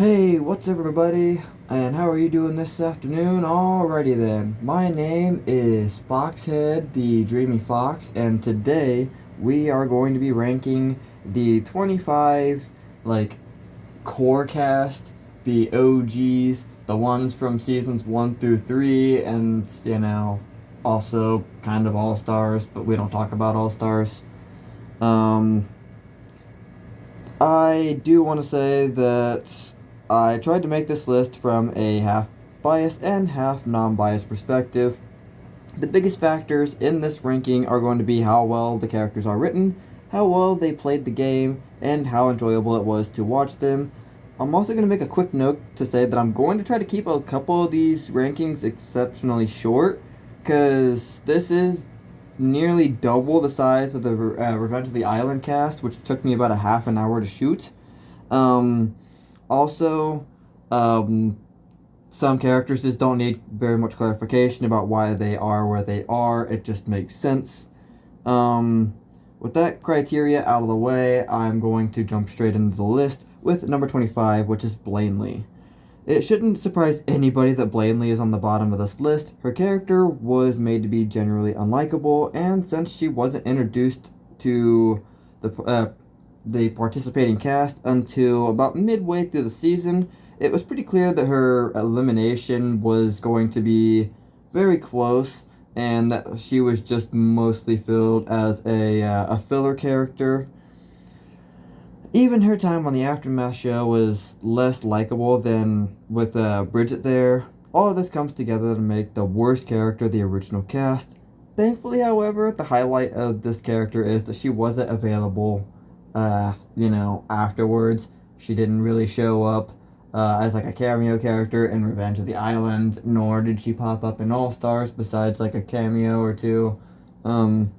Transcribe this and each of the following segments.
Hey, what's up everybody? And how are you doing this afternoon? Alrighty then. My name is Foxhead, the Dreamy Fox, and today we are going to be ranking the 25 like core cast, the OGs, the ones from seasons 1 through 3, and also kind of all-stars, but we don't talk about all-stars. Um I do want to say that I tried to make this list from a half biased and half non biased perspective. The biggest factors in this ranking are going to be how well the characters are written, how well they played the game, and how enjoyable it was to watch them. I'm also going to make a quick note to say that I'm going to try to keep a couple of these rankings exceptionally short, because this is nearly double the size of the Revenge of the Island cast, which took me about a half an hour to shoot. Um, also, um, some characters just don't need very much clarification about why they are where they are. It just makes sense. Um, with that criteria out of the way, I'm going to jump straight into the list with number 25, which is Blanley. It shouldn't surprise anybody that Blanley is on the bottom of this list. Her character was made to be generally unlikable, and since she wasn't introduced to the participating cast until about midway through the season, it was pretty clear that her elimination was going to be very close, and that she was just mostly filled as a filler character. Even her time on the Aftermath show was less likable than with Bridget there. All of this comes together to make the worst character of the original cast. Thankfully, however, the highlight of this character is that she wasn't available, afterwards. She didn't really show up as like a cameo character in Revenge of the Island, nor did she pop up in All Stars besides like a cameo or two. Um,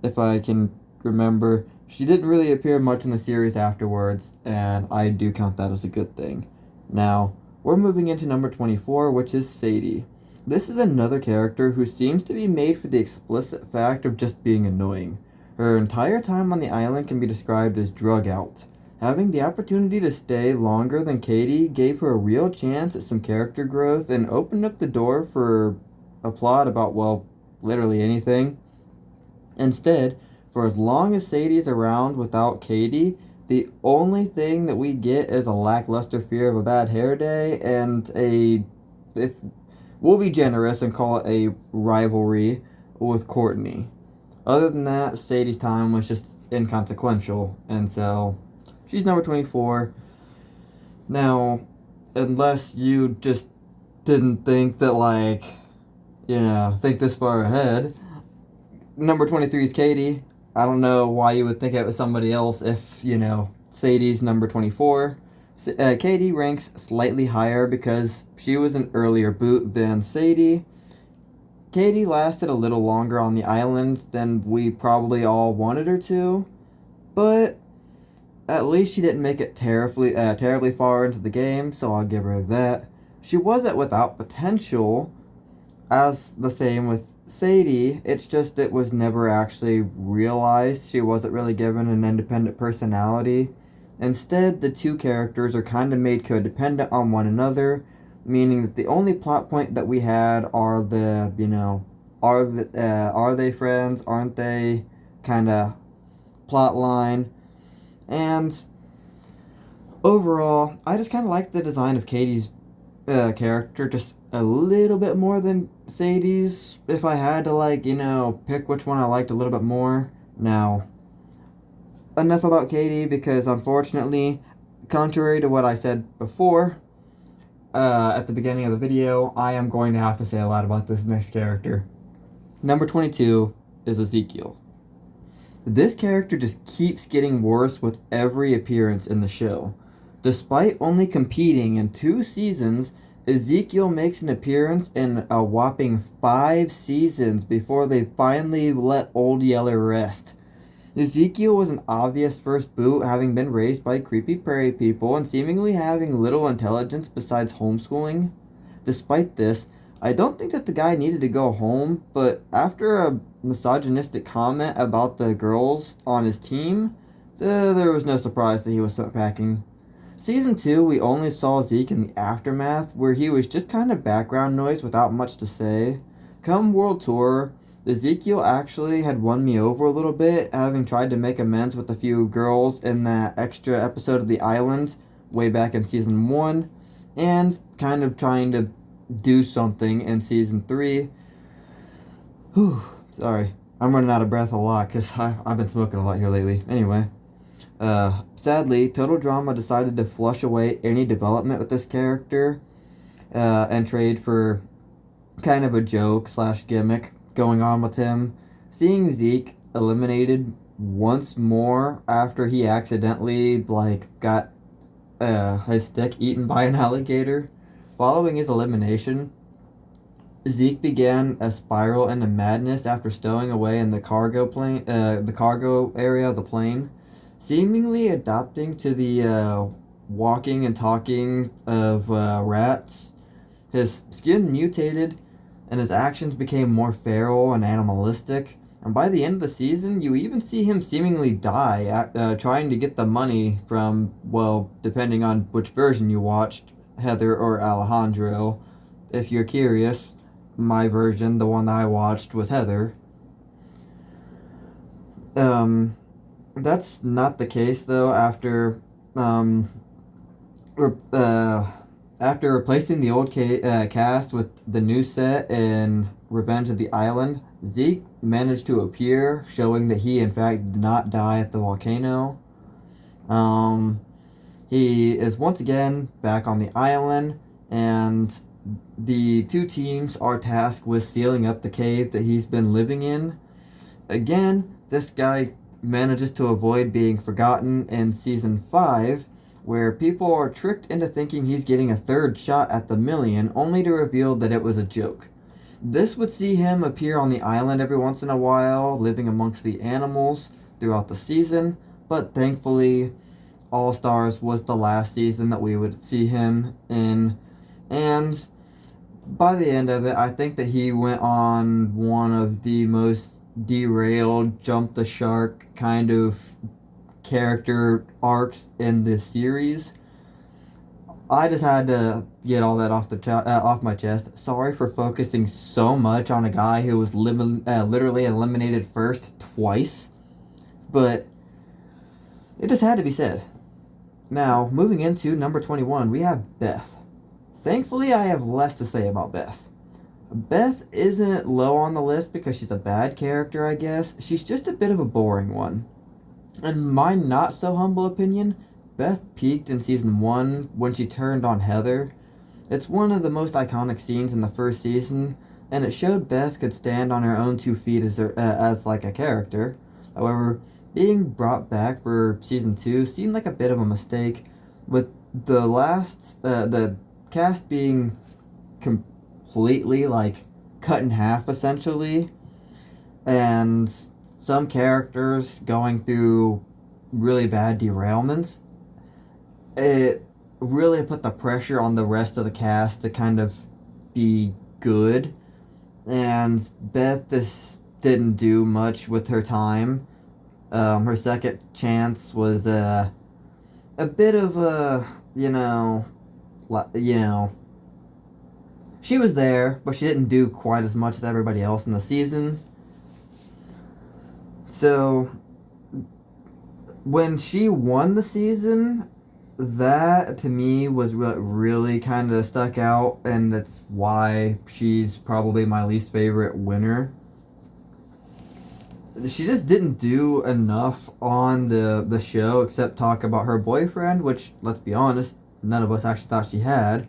if I can remember. She didn't really appear much in the series afterwards, and I do count that as a good thing. Now, we're moving into number 24, which is Sadie. This is another character who seems to be made for the explicit fact of just being annoying. Her entire time on the island can be described as drug out. Having the opportunity to stay longer than Katie gave her a real chance at some character growth and opened up the door for a plot about, well, literally anything. Instead, for as long as Sadie's around without Katie, the only thing that we get is a lackluster fear of a bad hair day and if we'll be generous and call it a rivalry with Courtney. Other than that, Sadie's time was just inconsequential, and so she's number 24. Now, unless you just didn't think that, think this far ahead, number 23 is Katie. I don't know why you would think it was somebody else if, Sadie's number 24. Katie ranks slightly higher because she was an earlier boot than Sadie. Katie lasted a little longer on the island than we probably all wanted her to, but at least she didn't make it terribly far into the game, so I'll give her that. She wasn't without potential, as the same with Sadie. It's just it was never actually realized. She wasn't really given an independent personality. Instead, the two characters are kind of made codependent on one another, meaning that the only plot point that we had are are they friends, aren't they, kind of plot line. And overall, I just kind of like the design of Katie's character just a little bit more than Sadie's. If I had to pick which one I liked a little bit more. Now, enough about Katie, because unfortunately, contrary to what I said before at the beginning of the video, I am going to have to say a lot about this next character. Number 22 is Ezekiel. This character just keeps getting worse with every appearance in the show. Despite only competing in 2 seasons, Ezekiel makes an appearance in a whopping 5 seasons before they finally let Old Yeller rest. Ezekiel was an obvious first boot, having been raised by creepy prairie people and seemingly having little intelligence besides homeschooling. Despite this, I don't think that the guy needed to go home, but after a misogynistic comment about the girls on his team, there was no surprise that he was sent packing. Season 2, we only saw Zeke in the aftermath, where he was just kind of background noise without much to say. Come World Tour, Ezekiel actually had won me over a little bit, having tried to make amends with a few girls in that extra episode of The Island way back in Season 1, and kind of trying to do something in Season 3. Whew, sorry. I'm running out of breath a lot because I've been smoking a lot here lately. Anyway. Sadly, Total Drama decided to flush away any development with this character and trade for kind of a joke slash gimmick going on with him. Seeing Zeke eliminated once more after he accidentally got his stick eaten by an alligator. Following his elimination, Zeke began a spiral into madness after stowing away in the cargo area of the plane, seemingly adapting to the walking and talking of rats. His skin mutated, and his actions became more feral and animalistic. And by the end of the season, you even see him seemingly die, trying to get the money from, well, depending on which version you watched, Heather or Alejandro. If you're curious, my version, the one that I watched, was Heather. That's not the case though. After replacing the old cast with the new set in Revenge of the Island, Zeke managed to appear, showing that he in fact did not die at the volcano. He is once again back on the island, and the two teams are tasked with sealing up the cave that he's been living in. Again, this guy manages to avoid being forgotten in Season 5, where people are tricked into thinking he's getting a third shot at the million, only to reveal that it was a joke. This would see him appear on the island every once in a while, living amongst the animals throughout the season, but thankfully, All Stars was the last season that we would see him in, and by the end of it, I think that he went on one of the most derailed, jump the shark kind of character arcs in this series. I just had to get all that off my chest. Sorry for focusing so much on a guy who was literally eliminated first twice, but it just had to be said. Now, moving into number 21, we have Beth. Thankfully, I have less to say about Beth. Beth isn't low on the list because she's a bad character, I guess. She's just a bit of a boring one. In my not so humble opinion, Beth peaked in Season 1 when she turned on Heather. It's one of the most iconic scenes in the first season, and it showed Beth could stand on her own 2 feet as like a character. However, being brought back for Season 2 seemed like a bit of a mistake, with the cast being completely cut in half essentially, and some characters going through really bad derailments. It really put the pressure on the rest of the cast to kind of be good, and Beth just didn't do much with her time. Her second chance was a bit of a she was there, but she didn't do quite as much as everybody else in the season. So, when she won the season, that to me was what really kind of stuck out, and that's why she's probably my least favorite winner. She just didn't do enough on the show except talk about her boyfriend, which, let's be honest, none of us actually thought she had.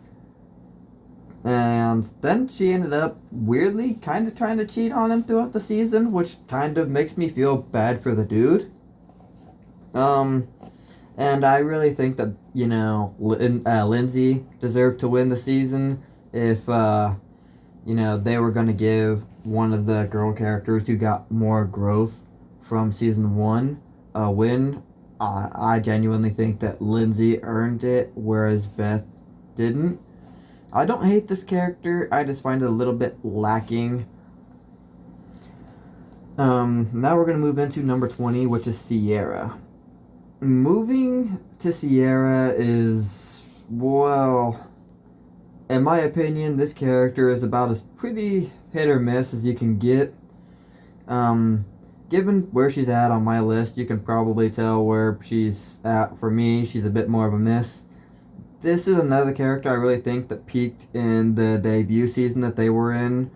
And then she ended up weirdly kind of trying to cheat on him throughout the season, which kind of makes me feel bad for the dude. And I really think that, Lindsay deserved to win the season if, they were going to give one of the girl characters who got more growth from Season 1 a win. I genuinely think that Lindsay earned it, whereas Beth didn't. I don't hate this character, I just find it a little bit lacking. Now we're going to move into number 20, which is Sierra. moving to Sierra is, well, in my opinion, this character is about as pretty hit or miss as you can get. Um, Given where she's at on my list, you can probably tell where she's at for me. She's a bit more of a miss. This is another character I really think that peaked in the debut season that they were in.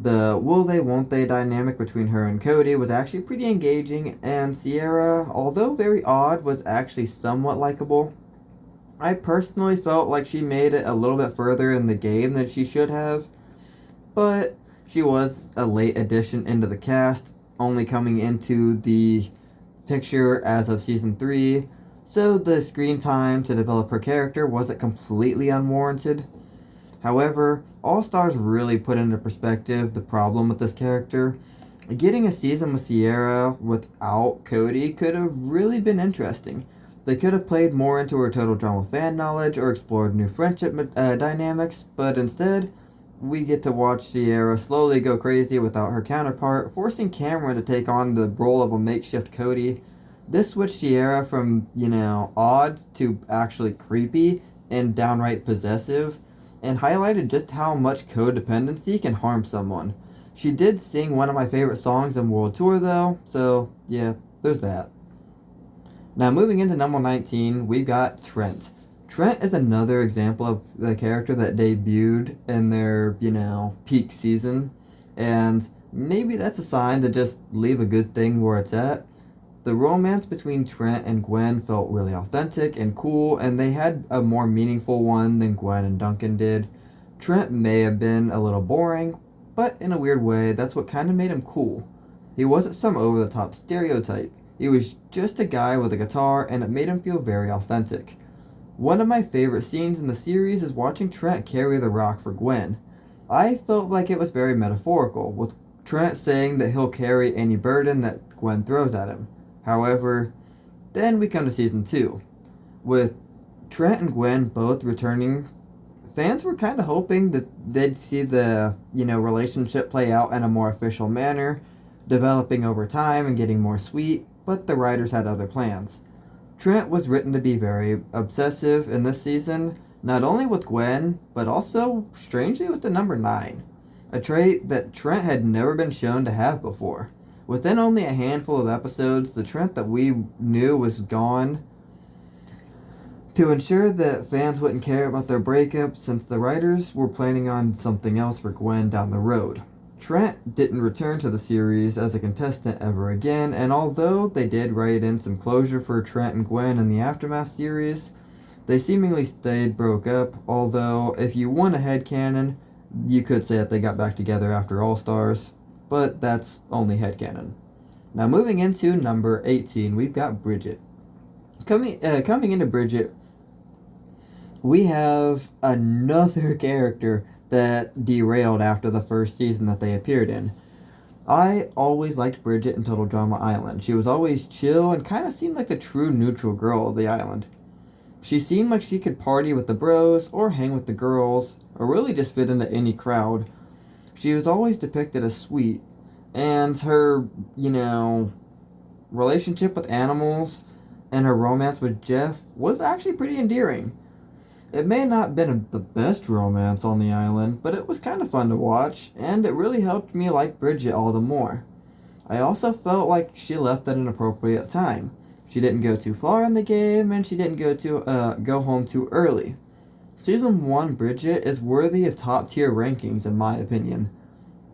The will they, won't they dynamic between her and Cody was actually pretty engaging, and Sierra, although very odd, was actually somewhat likable. I personally felt like she made it a little bit further in the game than she should have, but she was a late addition into the cast, only coming into the picture as of season 3, so the screen time to develop her character wasn't completely unwarranted. However, All Stars really put into perspective the problem with this character. Getting a season with Sierra without Cody could have really been interesting. They could have played more into her total drama fan knowledge or explored new friendship dynamics, but instead, we get to watch Sierra slowly go crazy without her counterpart, forcing Cameron to take on the role of a makeshift Cody. This switched Sierra from, odd to actually creepy and downright possessive, and highlighted just how much codependency can harm someone. She did sing one of my favorite songs in World Tour though, so yeah, there's that. Now moving into number 19, we've got Trent. Trent is another example of the character that debuted in their, peak season, and maybe that's a sign to just leave a good thing where it's at. The romance between Trent and Gwen felt really authentic and cool, and they had a more meaningful one than Gwen and Duncan did. Trent may have been a little boring, but in a weird way, that's what kind of made him cool. He wasn't some over the top stereotype. He was just a guy with a guitar, and it made him feel very authentic. One of my favorite scenes in the series is watching Trent carry the rock for Gwen. I felt like it was very metaphorical, with Trent saying that he'll carry any burden that Gwen throws at him. However, then we come to season 2. With Trent and Gwen both returning, fans were kind of hoping that they'd see the, relationship play out in a more official manner, developing over time and getting more sweet, but the writers had other plans. Trent was written to be very obsessive in this season, not only with Gwen, but also, strangely, with the number 9, a trait that Trent had never been shown to have before. Within only a handful of episodes, the Trent that we knew was gone. To ensure that fans wouldn't care about their breakup, since the writers were planning on something else for Gwen down the road. Trent didn't return to the series as a contestant ever again, and although they did write in some closure for Trent and Gwen in the Aftermath series, they seemingly stayed broke up, although if you want a headcanon, you could say that they got back together after All Stars, but that's only headcanon. Now moving into number 18, we've got Bridget. Coming into Bridget, we have another character that derailed after the first season that they appeared in. I always liked Bridget in Total Drama Island. She was always chill and kind of seemed like the true neutral girl of the island. She seemed like she could party with the bros or hang with the girls or really just fit into any crowd. She was always depicted as sweet, and her, relationship with animals and her romance with Jeff was actually pretty endearing. It may not have been the best romance on the island, but it was kind of fun to watch, and it really helped me like Bridget all the more. I also felt like she left at an appropriate time. She didn't go too far in the game, and she didn't go home too early. Season 1 Bridget is worthy of top tier rankings in my opinion.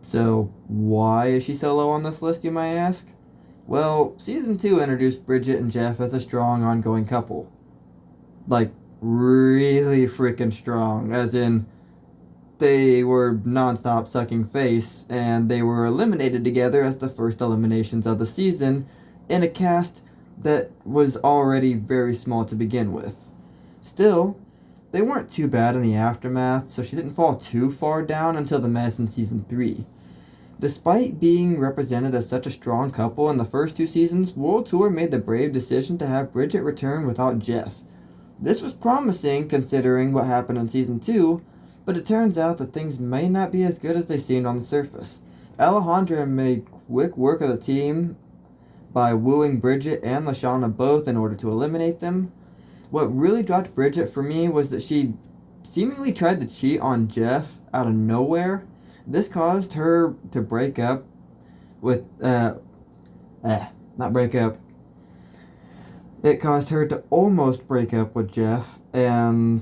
So why is she so low on this list, you might ask? Well, Season 2 introduced Bridget and Jeff as a strong ongoing couple. Like, really freaking strong, as in they were non-stop sucking face, and they were eliminated together as the first eliminations of the season in a cast that was already very small to begin with. Still, they weren't too bad in the aftermath, so she didn't fall too far down until the mess in Season 3. Despite being represented as such a strong couple in the first 2 seasons, World Tour made the brave decision to have Bridget return without Jeff. This was promising considering what happened in Season 2, but it turns out that things may not be as good as they seemed on the surface. Alejandra made quick work of the team, by wooing Bridget and Lashana both in order to eliminate them. What really dropped Bridget for me was that she seemingly tried to cheat on Jeff out of nowhere. This caused her to break up with, not break up. It caused her to almost break up with Jeff, and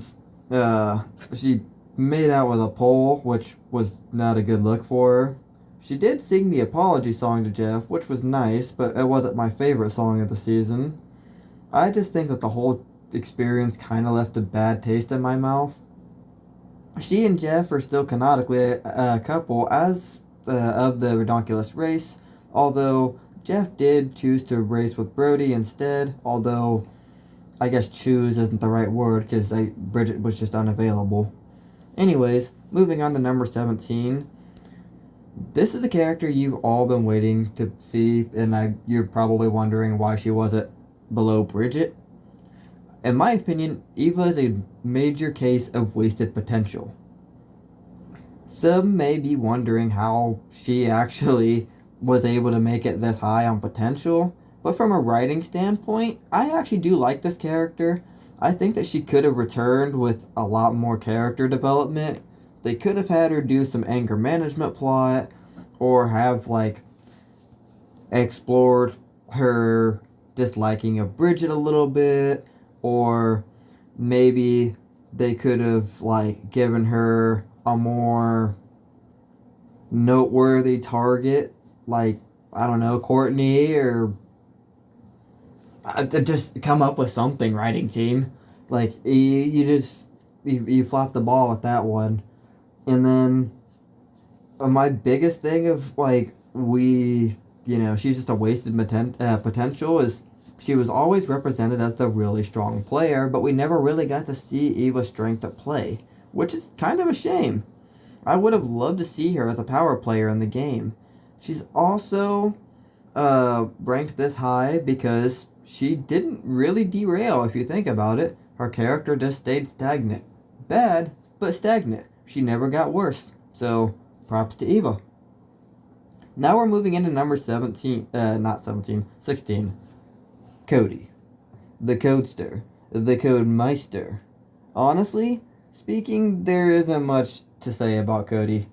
she made out with a pole, which was not a good look for her. She did sing the apology song to Jeff, which was nice, but it wasn't my favorite song of the season. I just think that the whole experience kind of left a bad taste in my mouth. She and Jeff are still canonically a couple as of the Redonkulous race, although Jeff did choose to race with Brody instead, although I guess choose isn't the right word because Bridget was just unavailable. Anyways, moving on to number 17. This is the character you've all been waiting to see, and you're probably wondering why she wasn't below Bridget. In my opinion, Eva is a major case of wasted potential. Some may be wondering how she actually was able to make it this high on potential, but from a writing standpoint, I actually do like this character. I think that she could have returned with a lot more character development. They could have had her do some anger management plot, or have, like, explored her disliking of Bridget a little bit, or maybe they could have, like, given her a more noteworthy target, like, I don't know, Courtney, or just come up with something, writing team. Like, you flopped the ball with that one. And then my biggest thing of, like, she's just a wasted potential is she was always represented as the really strong player, but we never really got to see Eva's strength at play, which is kind of a shame. I would have loved to see her as a power player in the game. She's also ranked this high because she didn't really derail, if you think about it. Her character just stayed stagnant. Bad, but stagnant. She never got worse. So, props to Eva. Now we're moving into number 16. Cody. The Codester. The Codemeister. Honestly speaking, there isn't much to say about Cody.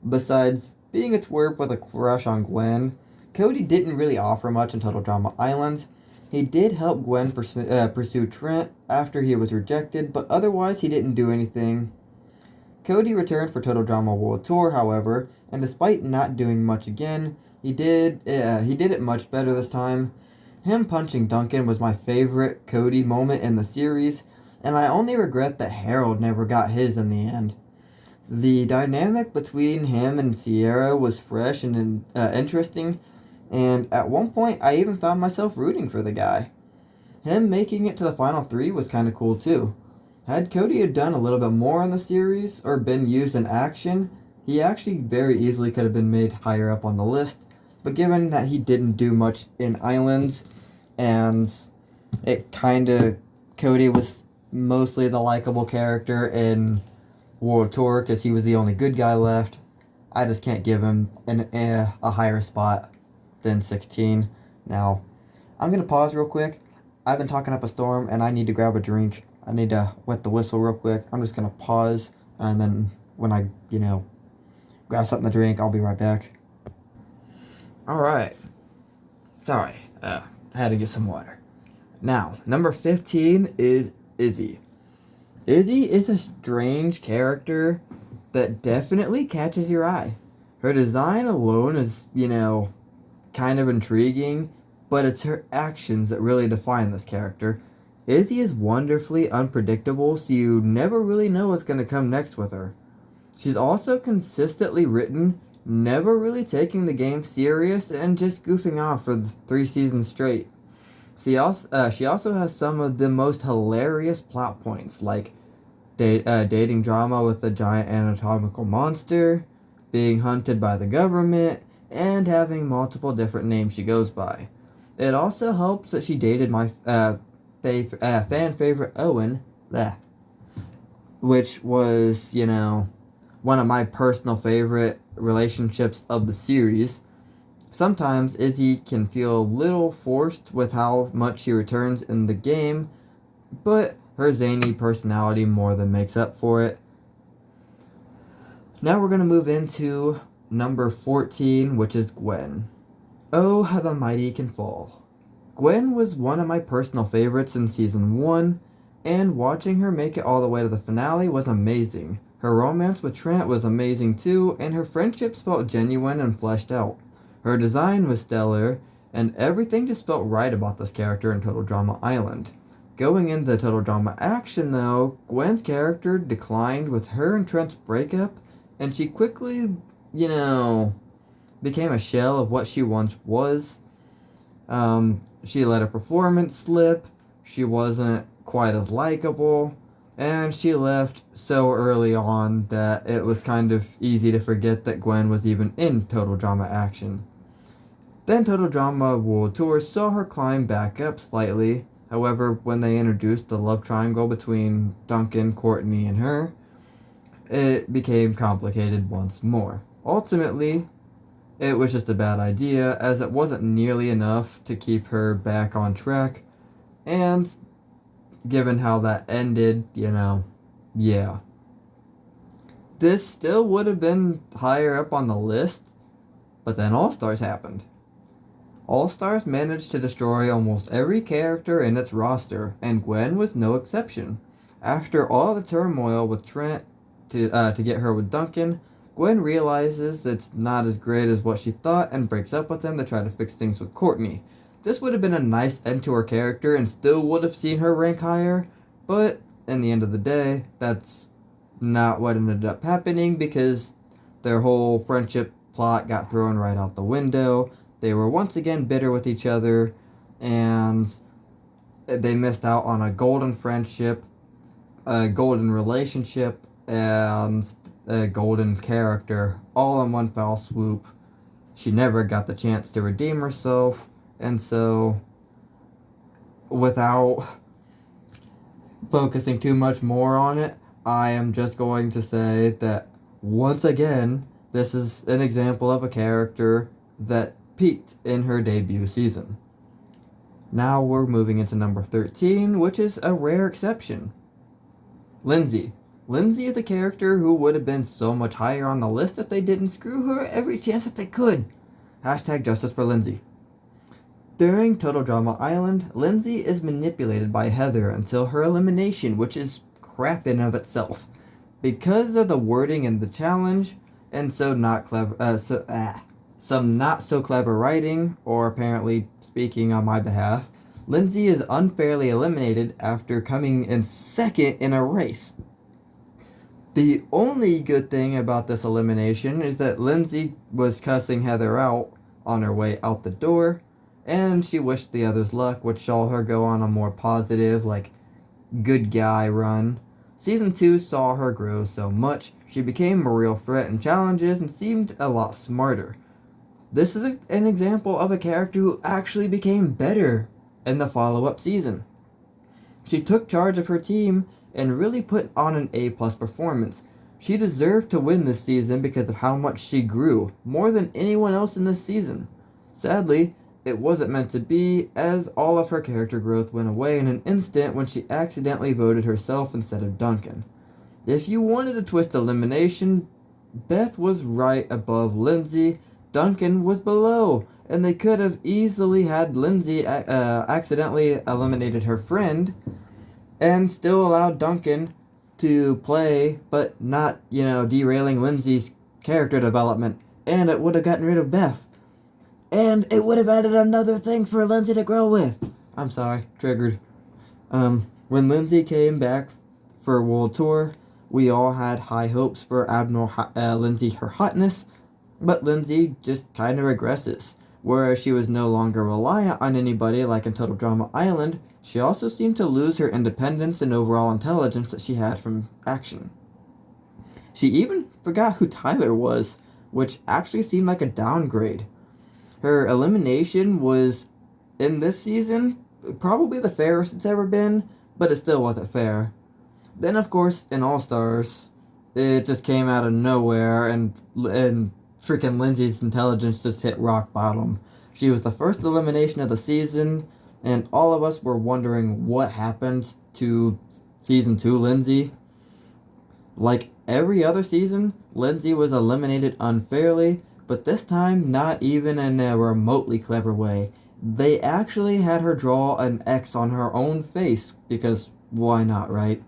Besides being a twerp with a crush on Gwen, Cody didn't really offer much in Total Drama Island. He did help Gwen pursue Trent after he was rejected, but otherwise he didn't do anything. Cody returned for Total Drama World Tour, however, and despite not doing much again, he did it much better this time. Him punching Duncan was my favorite Cody moment in the series, and I only regret that Harold never got his in the end. The dynamic between him and Sierra was fresh and interesting, and at one point I even found myself rooting for the guy. Him making it to the final three was kind of cool too. Had Cody had done a little bit more in the series, or been used in action, he actually very easily could have been made higher up on the list, but given that he didn't do much in Islands, and Cody was mostly the likable character in World Tour because he was the only good guy left, I just can't give him a higher spot than 16. Now, I'm going to pause real quick. I've been talking up a storm and I need to grab a drink. I need to wet the whistle real quick. I'm just going to pause, and then when I, grab something to drink, I'll be right back. Alright. Sorry. I had to get some water. Now, number 15 is Izzy. Izzy is a strange character that definitely catches your eye. Her design alone is, kind of intriguing, but it's her actions that really define this character. Izzy is wonderfully unpredictable, so you never really know what's going to come next with her. She's also consistently written, never really taking the game serious and just goofing off for 3 seasons straight. She also has some of the most hilarious plot points, like dating drama with a giant anatomical monster, being hunted by the government, and having multiple different names she goes by. It also helps that she dated my fan favorite Owen, which was, one of my personal favorite relationships of the series. Sometimes Izzy can feel a little forced with how much she returns in the game, but her zany personality more than makes up for it. Now we're going to move into number 14, which is Gwen. Oh, how the mighty can fall. Gwen was one of my personal favorites in season 1, and watching her make it all the way to the finale was amazing. Her romance with Trent was amazing too, and her friendships felt genuine and fleshed out. Her design was stellar, and everything just felt right about this character in Total Drama Island. Going into Total Drama Action though, Gwen's character declined with her and Trent's breakup, and she quickly, became a shell of what she once was. She let her performance slip, she wasn't quite as likable, and she left so early on that it was kind of easy to forget that Gwen was even in Total Drama Action. Then Total Drama World Tour saw her climb back up slightly. However, when they introduced the love triangle between Duncan, Courtney, and her, it became complicated once more. Ultimately, it was just a bad idea, as it wasn't nearly enough to keep her back on track, and given how that ended, yeah. This still would have been higher up on the list, but then All Stars happened. All Stars managed to destroy almost every character in its roster, and Gwen was no exception. After all the turmoil with Trent to get her with Duncan, Gwen realizes it's not as great as what she thought and breaks up with him to try to fix things with Courtney. This would have been a nice end to her character and still would have seen her rank higher, but in the end of the day, that's not what ended up happening because their whole friendship plot got thrown right out the window. They were once again bitter with each other, and they missed out on a golden friendship, a golden relationship, and a golden character all in one foul swoop. She never got the chance to redeem herself, and so, without focusing too much more on it, I am just going to say that once again, this is an example of a character that peaked in her debut season. Now we're moving into number 13, which is a rare exception. Lindsay. Lindsay is a character who would have been so much higher on the list if they didn't screw her every chance that they could. Hashtag justice for Lindsay. During Total Drama Island, Lindsay is manipulated by Heather until her elimination, which is crap in of itself. Because of the wording in the challenge, and some not so clever writing, or apparently speaking on my behalf, Lindsay is unfairly eliminated after coming in second in a race. The only good thing about this elimination is that Lindsay was cussing Heather out on her way out the door, and she wished the others luck, which saw her go on a more positive, good guy run. Season 2 saw her grow so much, she became a real threat in challenges and seemed a lot smarter. This is an example of a character who actually became better in the follow-up season. She took charge of her team and really put on an A-plus performance. She deserved to win this season because of how much she grew, more than anyone else in this season. Sadly, it wasn't meant to be, as all of her character growth went away in an instant when she accidentally voted herself instead of Duncan. If you wanted a twist elimination, Beth was right above Lindsay, Duncan was below, and they could have easily had Lindsay accidentally eliminated her friend and still allowed Duncan to play, but not, derailing Lindsay's character development, and it would have gotten rid of Beth. And it would have added another thing for Lindsay to grow with. I'm sorry, triggered. When Lindsay came back for World Tour, we all had high hopes for Lindsay, her hotness, but Lindsay just kind of regresses. Whereas she was no longer reliant on anybody like in Total Drama Island, she also seemed to lose her independence and overall intelligence that she had from action. She even forgot who Tyler was, which actually seemed like a downgrade. Her elimination was, in this season, probably the fairest it's ever been, but it still wasn't fair. Then, of course, in All Stars, it just came out of nowhere and freaking Lindsay's intelligence just hit rock bottom. She was the first elimination of the season, and all of us were wondering what happened to season 2 Lindsay. Like every other season, Lindsay was eliminated unfairly, but this time not even in a remotely clever way. They actually had her draw an X on her own face, because why not, right?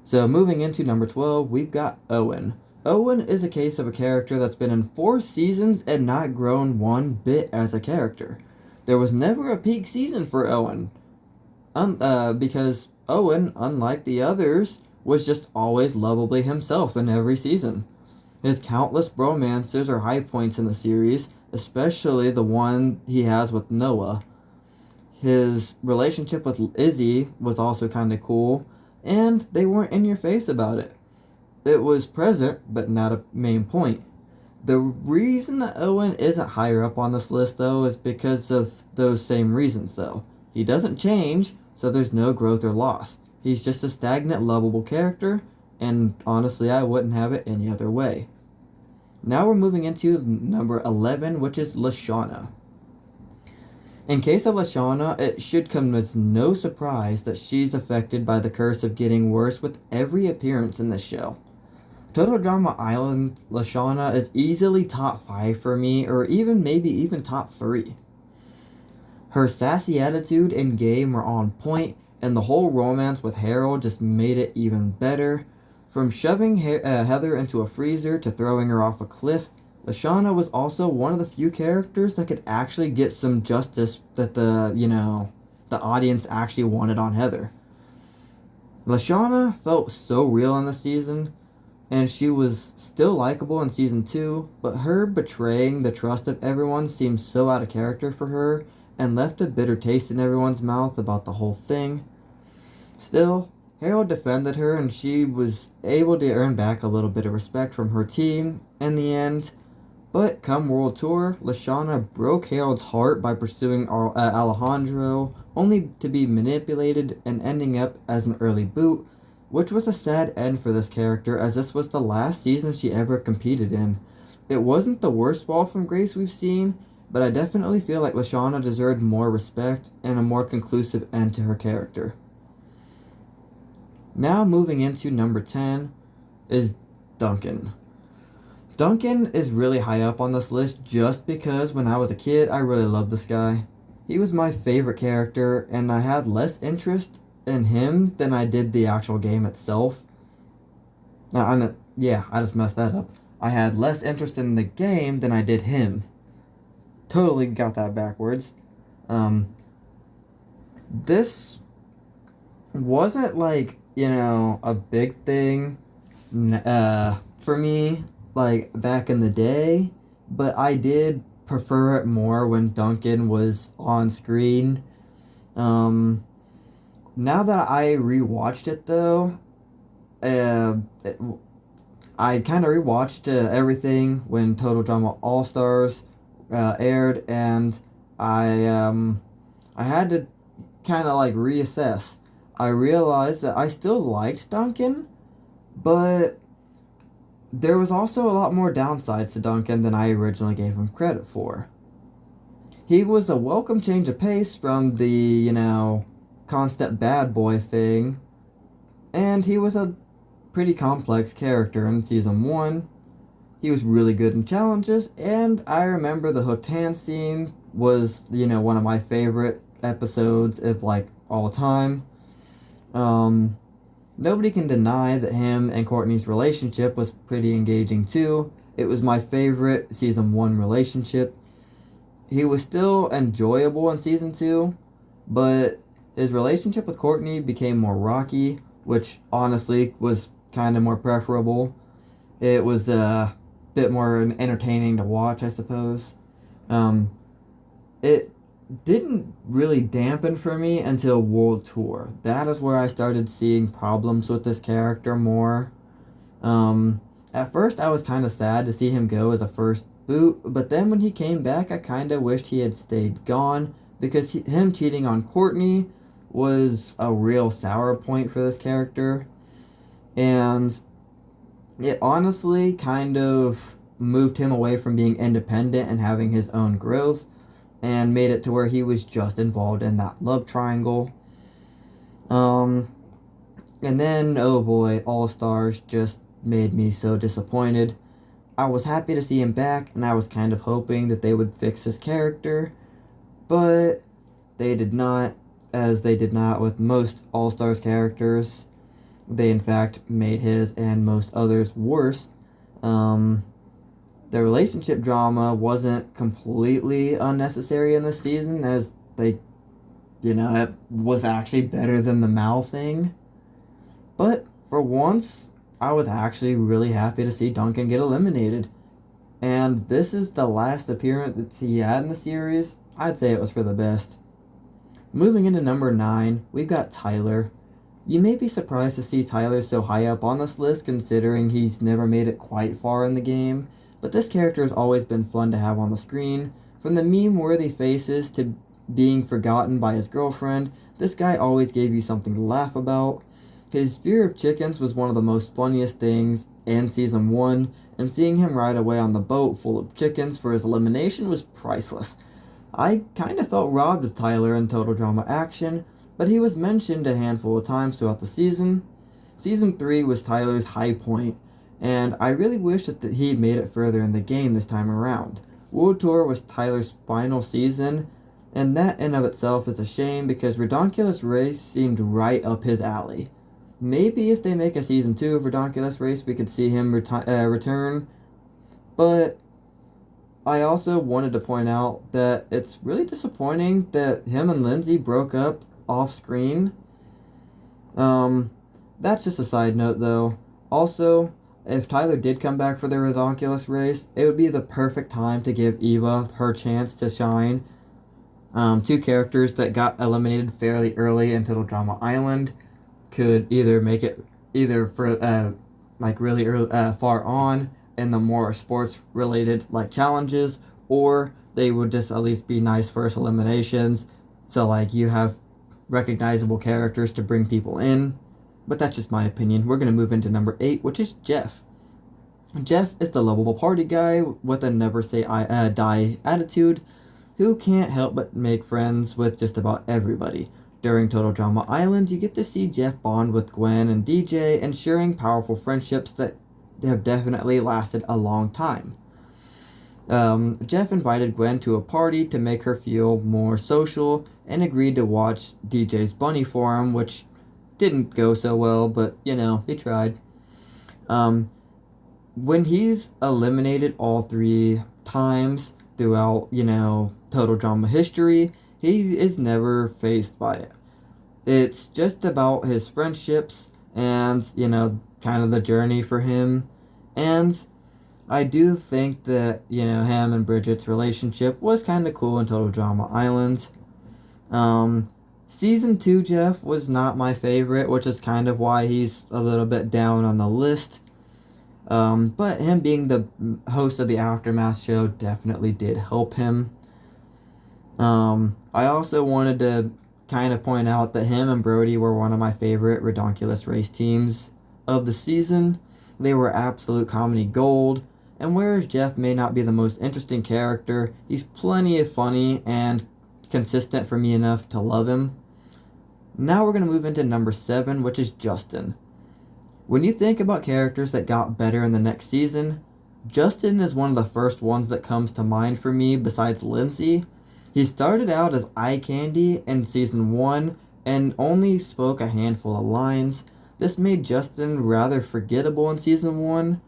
So moving into number 12, we've got Owen. Owen is a case of a character that's been in 4 seasons and not grown one bit as a character. There was never a peak season for Owen, because Owen, unlike the others, was just always lovably himself in every season. His countless romances are high points in the series, especially the one he has with Noah. His relationship with Izzy was also kind of cool, and they weren't in your face about it. It was present, but not a main point. The reason that Owen isn't higher up on this list, though, is because of those same reasons, though. He doesn't change, so there's no growth or loss. He's just a stagnant, lovable character, and honestly, I wouldn't have it any other way. Now we're moving into number 11, which is Lashana. In case of Lashana, it should come as no surprise that she's affected by the curse of getting worse with every appearance in this show. Total Drama Island Lashana is easily top 5 for me, or maybe even top 3. Her sassy attitude and game were on point, and the whole romance with Harold just made it even better. From shoving Heather into a freezer to throwing her off a cliff, Lashana was also one of the few characters that could actually get some justice that the audience actually wanted on Heather. Lashana felt so real in the season, and she was still likable in season 2, but her betraying the trust of everyone seemed so out of character for her and left a bitter taste in everyone's mouth about the whole thing. Still, Harold defended her, and she was able to earn back a little bit of respect from her team in the end. But come World Tour, Lashana broke Harold's heart by pursuing Alejandro, only to be manipulated and ending up as an early boot, which was a sad end for this character, as this was the last season she ever competed in. It wasn't the worst fall from grace we've seen, but I definitely feel like Lashana deserved more respect and a more conclusive end to her character. Now moving into number 10 is Duncan. Duncan is really high up on this list just because when I was a kid, I really loved this guy. He was my favorite character, and I had less interest in him than I did the actual game itself. I just messed that up. I had less interest in the game than I did him. Totally got that backwards. This wasn't like, a big thing for me, like back in the day, but I did prefer it more when Duncan was on screen. Now that I rewatched it though, I kind of rewatched everything when Total Drama All Stars aired, and I had to kind of like reassess. I realized that I still liked Duncan, but there was also a lot more downsides to Duncan than I originally gave him credit for. He was a welcome change of pace from the, constant bad boy thing, and he was a pretty complex character in season 1. He was really good in challenges, and I remember the Hotan scene was, one of my favorite episodes of, all time. Nobody can deny that him and Courtney's relationship was pretty engaging too. It was my favorite season 1 relationship. He was still enjoyable in season 2, but his relationship with Courtney became more rocky, which honestly was kind of more preferable. It was a bit more entertaining to watch, I suppose. It didn't really dampen for me until World Tour. That is where I started seeing problems with this character more. At first I was kind of sad to see him go as a first boot, but then when he came back I kind of wished he had stayed gone, because him cheating on Courtney was a real sour point for this character. And it honestly kind of moved him away from being independent and having his own growth and made it to where he was just involved in that love triangle. Um, and then, oh boy, All Stars just made me so disappointed. I was happy to see him back, and I was kind of hoping that they would fix his character, but they did not, as they did not with most All Stars characters. They, in fact, made his and most others worse. Um, the relationship drama wasn't completely unnecessary in this season, as it was actually better than the Mal thing. But for once, I was actually really happy to see Duncan get eliminated. And this is the last appearance he had in the series. I'd say it was for the best. Moving into number 9, we've got Tyler. You may be surprised to see Tyler so high up on this list considering he's never made it quite far in the game, but this character has always been fun to have on the screen. From the meme-worthy faces to being forgotten by his girlfriend, this guy always gave you something to laugh about. His fear of chickens was one of the most funniest things in Season 1, and seeing him ride away on the boat full of chickens for his elimination was priceless. I kind of felt robbed of Tyler in Total Drama Action, but he was mentioned a handful of times throughout the season. Season 3 was Tyler's high point, and I really wish that he made it further in the game this time around. World Tour was Tyler's final season, and that in of itself is a shame because Redonkulous Race seemed right up his alley. Maybe if they make a Season 2 of Redonkulous Race, we could see him return, but I also wanted to point out that it's really disappointing that him and Lindsay broke up off screen. That's just a side note though. Also, if Tyler did come back for the Redonkulous Race, it would be the perfect time to give Eva her chance to shine. Two characters that got eliminated fairly early in Total Drama Island could either make it for really early, far on in the more sports related challenges, or they would just at least be nice first eliminations. So you have recognizable characters to bring people in. But that's just my opinion. We're going to move into number 8, which is Jeff. Jeff is the lovable party guy with a never say die attitude who can't help but make friends with just about everybody. During Total Drama Island, you get to see Jeff bond with Gwen and DJ, ensuring powerful friendships that have definitely lasted a long time. Jeff invited Gwen to a party to make her feel more social and agreed to watch DJ's bunny for him, which didn't go so well, but he tried. When he's eliminated all 3 times throughout, Total Drama history, he is never faced by it. It's just about his friendships and, kind of the journey for him. And I do think that, him and Bridget's relationship was kind of cool in Total Drama Island. Season 2 Jeff was not my favorite, which is kind of why he's a little bit down on the list. But him being the host of the Aftermath show definitely did help him. I also wanted to kind of point out that him and Brody were one of my favorite Redonkulous Race teams of the season. They were absolute comedy gold, and whereas Jeff may not be the most interesting character, he's plenty of funny and consistent for me enough to love him. Now we're going to move into number 7, which is Justin. When you think about characters that got better in the next season, Justin is one of the first ones that comes to mind for me besides Lindsay. He started out as eye candy in Season 1 and only spoke a handful of lines. This made Justin rather forgettable in Season 1,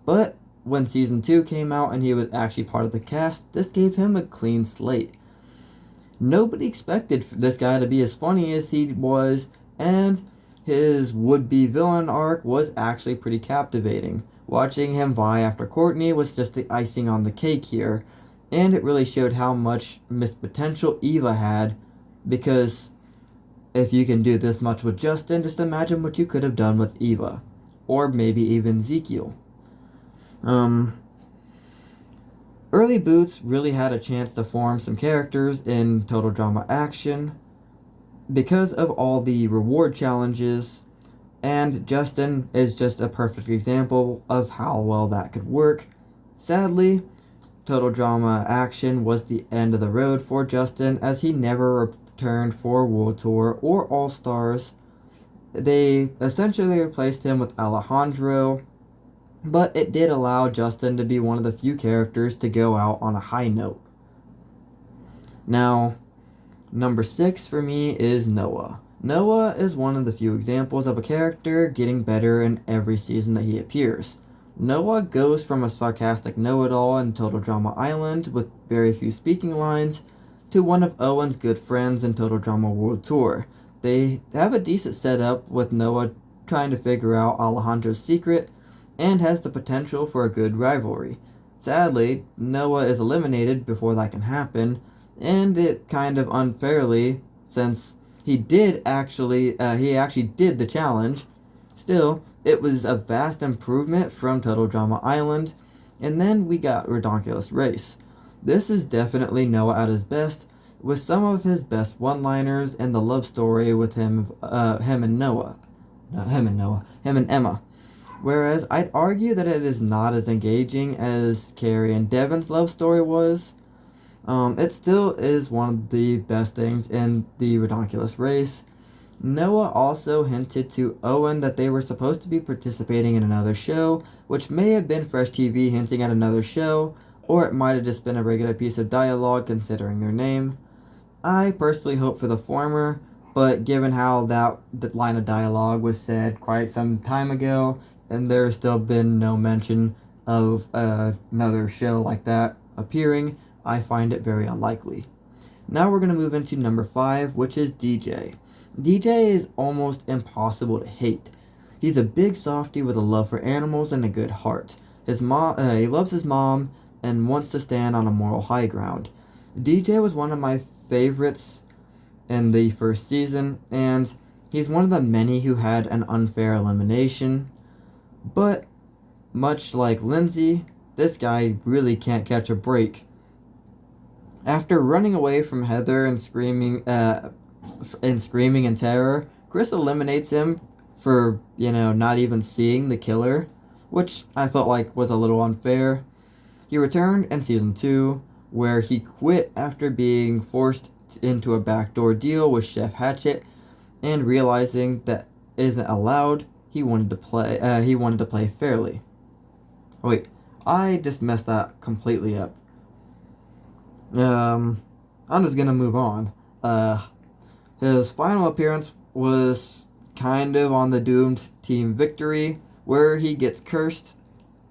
but when Season 2 came out and he was actually part of the cast, this gave him a clean slate. Nobody expected this guy to be as funny as he was, and his would-be villain arc was actually pretty captivating. Watching him vie after Courtney was just the icing on the cake here, and it really showed how much missed potential Eva had, because if you can do this much with Justin, just imagine what you could have done with Eva, or maybe even Ezekiel. Early Boots really had a chance to form some characters in Total Drama Action because of all the reward challenges, and Justin is just a perfect example of how well that could work. Sadly, Total Drama Action was the end of the road for Justin as he never returned for World Tour or All Stars. They essentially replaced him with Alejandro, but it did allow Justin to be one of the few characters to go out on a high note. Now, number 6 for me is Noah. Noah is one of the few examples of a character getting better in every season that he appears. Noah goes from a sarcastic know-it-all in Total Drama Island with very few speaking lines to one of Owen's good friends in Total Drama World Tour. They have a decent setup with Noah trying to figure out Alejandro's secret and has the potential for a good rivalry. Sadly, Noah is eliminated before that can happen, and it kind of unfairly, since he actually did the challenge. Still, it was a vast improvement from Total Drama Island, and then we got Redonkulous Race. This is definitely Noah at his best, with some of his best one-liners and the love story with him and Emma. Whereas I'd argue that it is not as engaging as Carrie and Devin's love story was. It still is one of the best things in the Redonkulous Race. Noah also hinted to Owen that they were supposed to be participating in another show, which may have been Fresh TV hinting at another show, or it might have just been a regular piece of dialogue considering their name. I personally hope for the former, but given how that line of dialogue was said quite some time ago, and there's still been no mention of another show like that appearing, I find it very unlikely. Now we're going to move into number 5, which is DJ. DJ is almost impossible to hate. He's a big softy with a love for animals and a good heart. He loves his mom and wants to stand on a moral high ground. DJ was one of my favorites in the first season, and he's one of the many who had an unfair elimination. But much like Lindsay, this guy really can't catch a break. After running away from Heather and screaming in terror, Chris eliminates him for, not even seeing the killer, which I felt like was a little unfair. He returned in season 2, where he quit after being forced into a backdoor deal with Chef Hatchet, and realizing that isn't allowed, he wanted to play fairly. Oh, wait, I just messed that completely up. I'm just gonna move on. His final appearance was kind of on the doomed team victory, where he gets cursed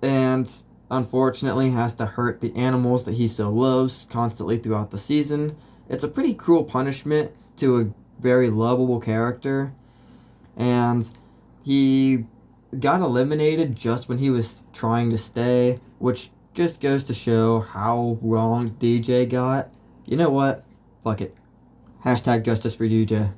and unfortunately has to hurt the animals that he so loves constantly throughout the season. It's a pretty cruel punishment to a very lovable character, and he got eliminated just when he was trying to stay, which just goes to show how wrong DJ got. You know what? Fuck it. Hashtag justice for DJ.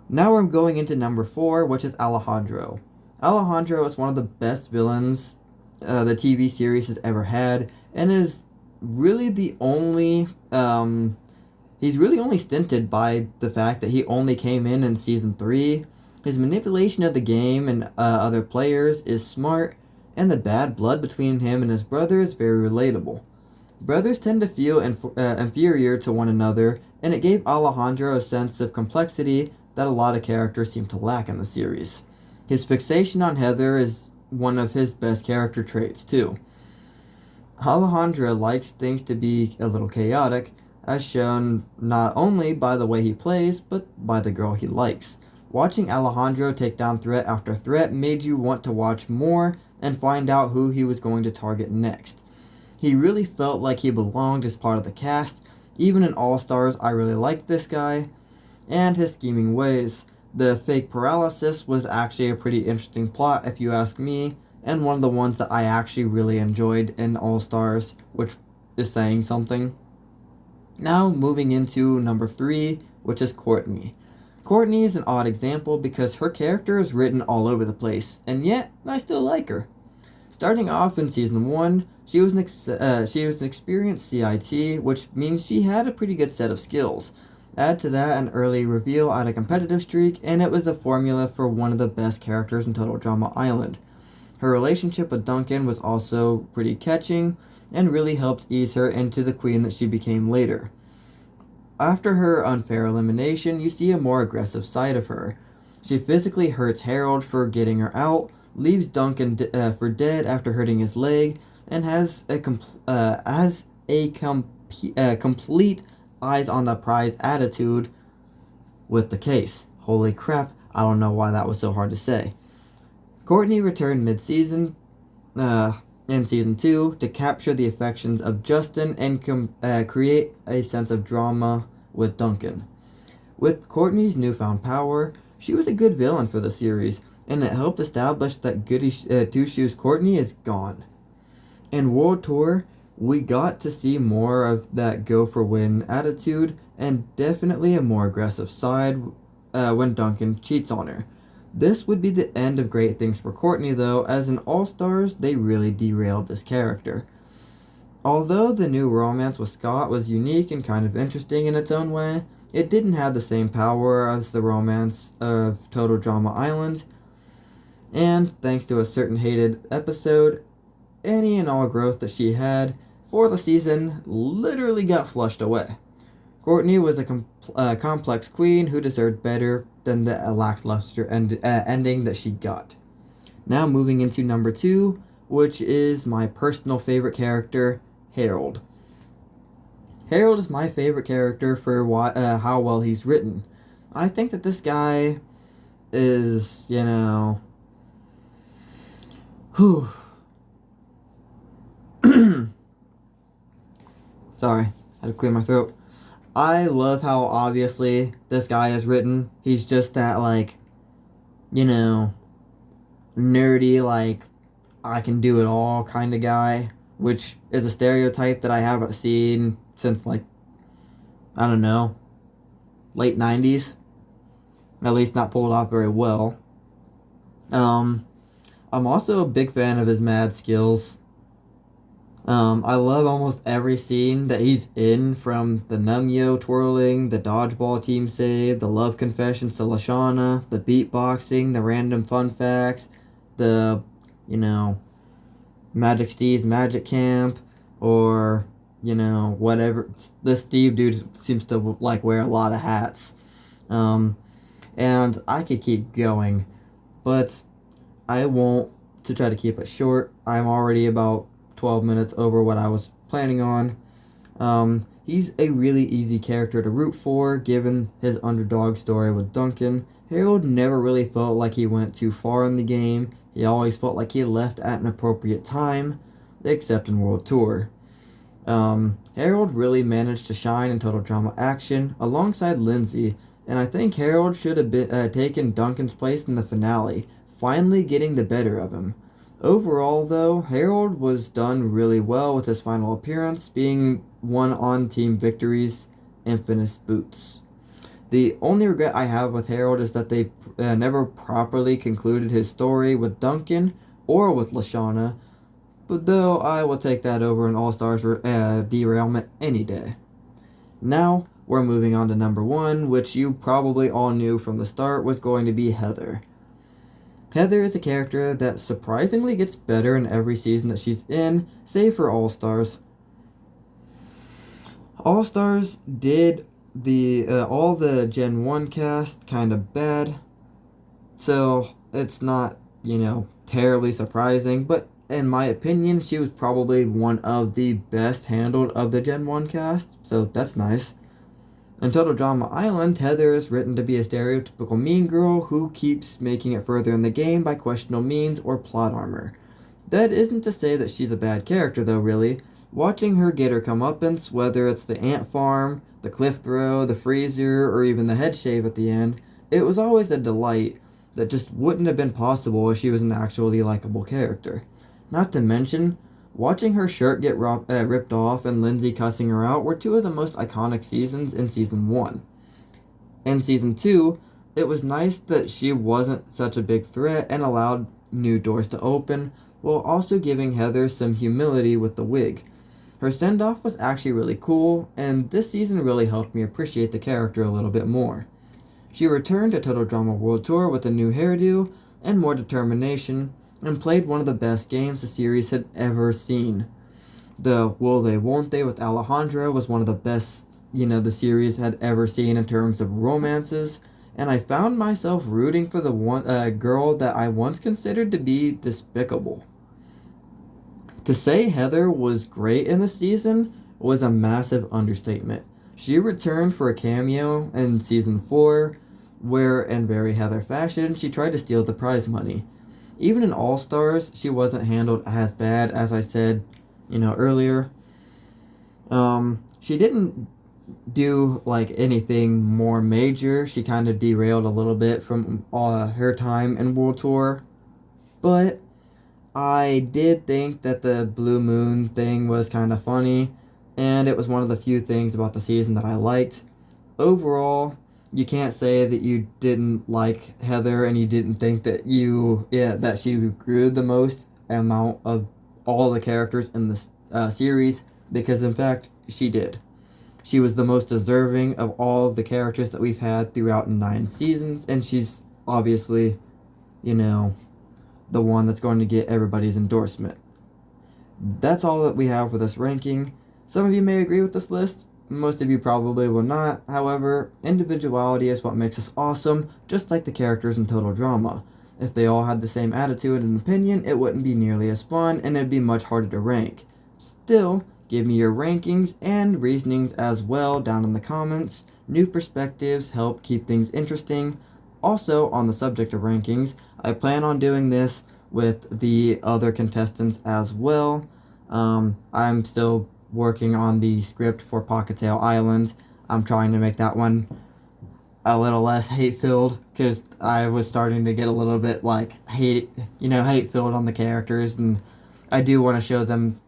Now we're going into number 4, which is Alejandro. Alejandro is one of the best villains the TV series has ever had, and is really the only he's really only stinted by the fact that he only came in season 3. His manipulation of the game and other players is smart, and the bad blood between him and his brother is very relatable. Brothers tend to feel inferior to one another, and it gave Alejandro a sense of complexity that a lot of characters seem to lack in the series. His fixation on Heather is one of his best character traits, too. Alejandro likes things to be a little chaotic, as shown not only by the way he plays, but by the girl he likes. Watching Alejandro take down threat after threat made you want to watch more and find out who he was going to target next. He really felt like he belonged as part of the cast. Even in All Stars, I really liked this guy and his scheming ways. The fake paralysis was actually a pretty interesting plot, if you ask me, and one of the ones that I actually really enjoyed in All Stars, which is saying something. Now moving into number 3, which is Courtney. Courtney is an odd example because her character is written all over the place, and yet I still like her. Starting off in season 1, she was an experienced CIT, which means she had a pretty good set of skills. Add to that an early reveal at a competitive streak, and it was the formula for one of the best characters in Total Drama Island. Her relationship with Duncan was also pretty catching and really helped ease her into the queen that she became later. After her unfair elimination, you see a more aggressive side of her. She physically hurts Harold for getting her out, leaves Duncan for dead after hurting his leg, and has a complete eyes on the prize attitude with the case. Holy crap, I don't know why that was so hard to say. Courtney returned mid-season uh, in season 2 to capture the affections of Justin and create a sense of drama with Duncan. With Courtney's newfound power, she was a good villain for the series, and it helped establish that Goody Two Shoes Courtney is gone. In World Tour, we got to see more of that go for win attitude and definitely a more aggressive side when Duncan cheats on her. This would be the end of great things for Courtney, though, as in All Stars, they really derailed this character. Although the new romance with Scott was unique and kind of interesting in its own way, it didn't have the same power as the romance of Total Drama Island, and thanks to a certain hated episode, any and all growth that she had for the season literally got flushed away. Courtney was a complex queen who deserved better than the lackluster ending that she got. Now moving into number 2, which is my personal favorite character, Harold. Harold is my favorite character for how well he's written. I think that this guy is, whew. Sorry, had to clear my throat. I love how obviously this guy is written. He's just that, nerdy, I can do it all kind of guy, which is a stereotype that I haven't seen since, I don't know, late 90s. At least not pulled off very well. I'm also a big fan of his mad skills. I love almost every scene that he's in, from the Numyo twirling, the dodgeball team save, the love confessions to Lashana, the beatboxing, the random fun facts, the, Magic Steve's Magic Camp, or, whatever. This Steve dude seems to, wear a lot of hats. And I could keep going, but I won't, to try to keep it short. I'm already about 12 minutes over what I was planning on. He's a really easy character to root for, given his underdog story with Duncan. Harold never really felt like he went too far in the game. He always felt like he left at an appropriate time, except in World Tour. Harold really managed to shine in Total Drama Action alongside Lindsay, and I think Harold should have taken Duncan's place in the finale, finally getting the better of him. Overall, though, Harold was done really well with his final appearance, being one on Team Victory's infamous boots. The only regret I have with Harold is that they never properly concluded his story with Duncan or with Lashana, but though I will take that over an All-Stars derailment any day. Now, we're moving on to number 1, which you probably all knew from the start was going to be Heather. Heather is a character that surprisingly gets better in every season that she's in, save for All-Stars. All-Stars did all the Gen 1 cast kind of bad, so it's not, terribly surprising, but in my opinion, she was probably one of the best handled of the Gen 1 cast, so that's nice. In Total Drama Island, Heather is written to be a stereotypical mean girl who keeps making it further in the game by questionable means or plot armor. That isn't to say that she's a bad character, though, really. Watching her get her comeuppance, whether it's the ant farm, the cliff throw, the freezer, or even the head shave at the end, it was always a delight that just wouldn't have been possible if she was an actually likable character. Not to mention, watching her shirt get ripped off and Lindsay cussing her out were two of the most iconic seasons in Season 1. In Season 2, it was nice that she wasn't such a big threat and allowed new doors to open, while also giving Heather some humility with the wig. Her send-off was actually really cool, and this season really helped me appreciate the character a little bit more. She returned to Total Drama World Tour with a new hairdo and more determination, and played one of the best games the series had ever seen. The Will They Won't They with Alejandra was one of the best, the series had ever seen in terms of romances. And I found myself rooting for the one girl that I once considered to be despicable. To say Heather was great in the season was a massive understatement. She returned for a cameo in season 4, where, in very Heather fashion, she tried to steal the prize money. Even in All Stars, she wasn't handled as bad as I said, earlier. She didn't do like anything more major. She kind of derailed a little bit from her time in World Tour, but I did think that the Blue Moon thing was kind of funny, and it was one of the few things about the season that I liked. Overall, you can't say that you didn't like Heather and you didn't think that that she grew the most amount of all the characters in the series, because in fact she did. She was the most deserving of all of the characters that we've had throughout 9 seasons, and she's obviously, you know, the one that's going to get everybody's endorsement. That's all that we have for this ranking. Some of you may agree with this list, most of you probably will not. However, individuality is what makes us awesome, just like the characters in Total Drama. If they all had the same attitude and opinion, it wouldn't be nearly as fun, and it'd be much harder to rank. Still, give me your rankings and reasonings as well down in the comments. New perspectives help keep things interesting. Also, on the subject of rankings, I plan on doing this with the other contestants as well. I'm still working on the script for Pocketail Island. I'm trying to make that one a little less hate-filled, because I was starting to get a little bit hate-filled on the characters, and I do want to show them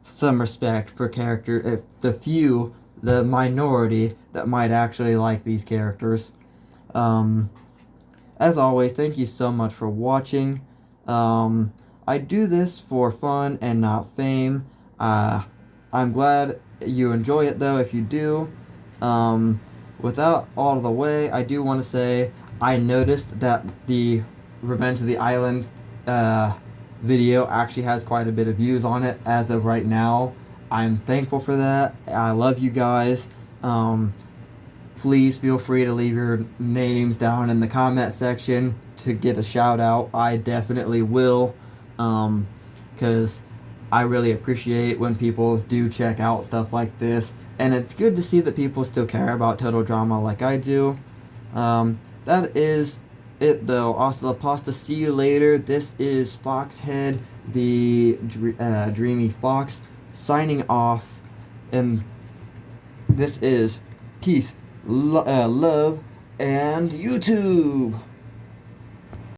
some respect for the minority that might actually like these characters. As always, thank you so much for watching. I do this for fun and not fame. I'm glad you enjoy it, though, if you do. Without all of the way, I do want to say I noticed that the Revenge of the Island video actually has quite a bit of views on it as of right now. I'm thankful for that. I love you guys. Please feel free to leave your names down in the comment section to get a shout out. I definitely will, because I really appreciate when people do check out stuff like this, and it's good to see that people still care about Total Drama like I do. That is it, though. Hasta la pasta. See you later. This is Foxhead, the Dreamy Fox, signing off, and this is peace, love, and YouTube.